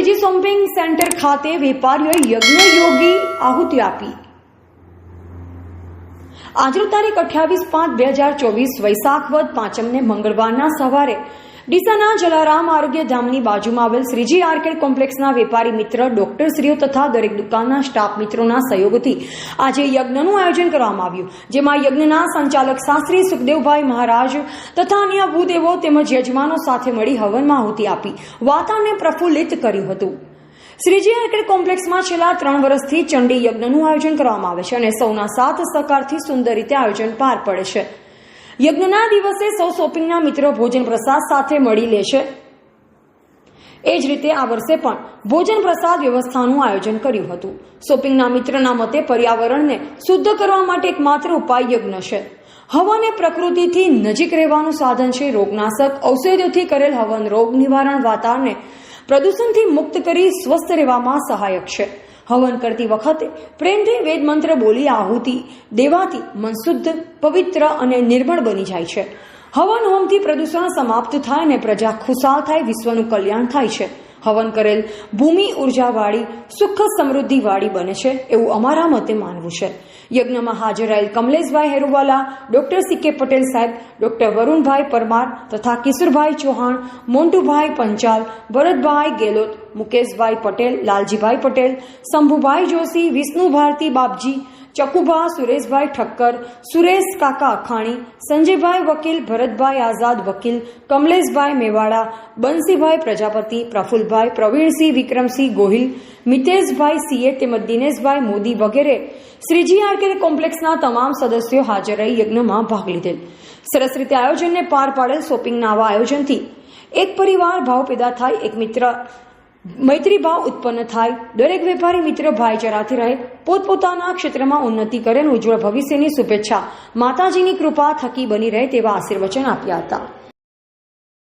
Shriji shopping centre ખાતે વેપારીઓએ યજ્ઞયોગી આહુતિ આપી। આજરોજ તારીખ 28/5/2024 વૈશાખ વદ પાંચમને મંગળવારના સવારે ડીસાના જલારામ આરોગ્ય ધામની બાજુમાં આવેલ શ્રીજી આર્કેડ કોમ્પ્લેક્સના વેપારી મિત્ર ડોક્ટરશ્રીઓ તથા દરેક દુકાનના સ્ટાફ મિત્રોના સહયોગથી આજે યજ્ઞનું આયોજન કરવામાં આવ્યું, જેમાં યજ્ઞના સંચાલક શાસ્ત્રી સુખદેવભાઈ મહારાજ તથા અન્ય ભૂદેવો તેમજ યજમાનો સાથે મળી હવનમાં આહુતિ આપી વાતાવરણને પ્રફુલ્લિત કર્યું હતું। શ્રીજી આર્કેડ કોમ્પ્લેક્સમાં છેલ્લા 3 વર્ષથી ચંડી યજ્ઞનું આયોજન કરવામાં આવે છે અને સૌના સાથ સહકારથી સુંદર રીતે આયોજન પાર પડે છે। યજ્ઞના દિવસે સૌ શોપિંગના મિત્રો ભોજન પ્રસાદ સાથે મળી લેશે। એ જ રીતે આ વર્ષે પણ ભોજન પ્રસાદ વ્યવસ્થાનું આયોજન કર્યું હતું। શોપિંગના મિત્રના મતે પર્યાવરણને શુદ્ધ કરવા માટે એકમાત્ર ઉપાય યજ્ઞ છે। હવન એ પ્રકૃતિથી નજીક રહેવાનું સાધન છે। રોગનાશક ઔષધિઓથી કરેલ હવન રોગ નિવારણ વાતાવરણને પ્રદૂષણથી મુક્ત કરી સ્વસ્થ રહેવામાં સહાયક છે। હવન કરતી વખતે પ્રેમથી વેદ મંત્ર બોલી આહુતિ દેવાથી મન શુદ્ધ, પવિત્ર અને નિર્મળ બની જાય છે। હવન હોમથી પ્રદૂષણ સમાપ્ત થાય અને પ્રજા ખુશાલ થાય, વિશ્વનું કલ્યાણ થાય છે। હવન કરેલ ભૂમિ ઉર્જાવાળી, સુખ સમૃદ્ધિવાળી બને છે એવું અમારા મતે માનવું છે। યજ્ઞમાં હાજર રહેલ કમલેશભાઈ હેરુવાલા, ડોક્ટર સી.કે. પટેલ સાહેબ, ડોક્ટર વરુણભાઈ પરમાર તથા કિશોરભાઈ ચૌહાણ, મોન્ટુભાઈ પંચાલ, ભરતભાઈ ગેલોત, મુકેશભાઈ પટેલ, લાલજીભાઈ પટેલ, શંભુભાઈ જોશી, વિષ્ણુ ભારતી બાપજી, ચકુભા, સુરેશભાઈ ઠક્કર, સુરેશ કાકા અખાણી, સંજયભાઈ વકીલ, ભરતભાઈ આઝાદ વકીલ, કમલેશભાઈ મેવાડા, બંસીભાઈ પ્રજાપતિ, પ્રફુલભાઈ, પ્રવીણસિંહ, વિક્રમસિંહ ગોહિલ, મિતેશભાઈ સીએ તેમજ દિનેશભાઈ મોદી વગેરે શ્રીજી આર્કેડ કોમ્પ્લેક્સના તમામ સદસ્યો હાજર રહી યજ્ઞમાં ભાગ લીધેલ। સરસ રીતે આયોજનને પાર પાડેલ શોપિંગના આવા આયોજનથી એક પરિવાર ભાવ પેદા થાય, એક મૈત્રી ભાવ ઉત્પન્ન થાય, દરેક વેપારી મિત્ર ભાઈચારાથી રહે, પોતપોતાના ક્ષેત્રમાં ઉન્નતિ કરે અને ઉજ્જવળ ભવિષ્યની શુભેચ્છા માતાજીની કૃપા થકી બની રહે તેવા આશીર્વચન આપ્યા હતા।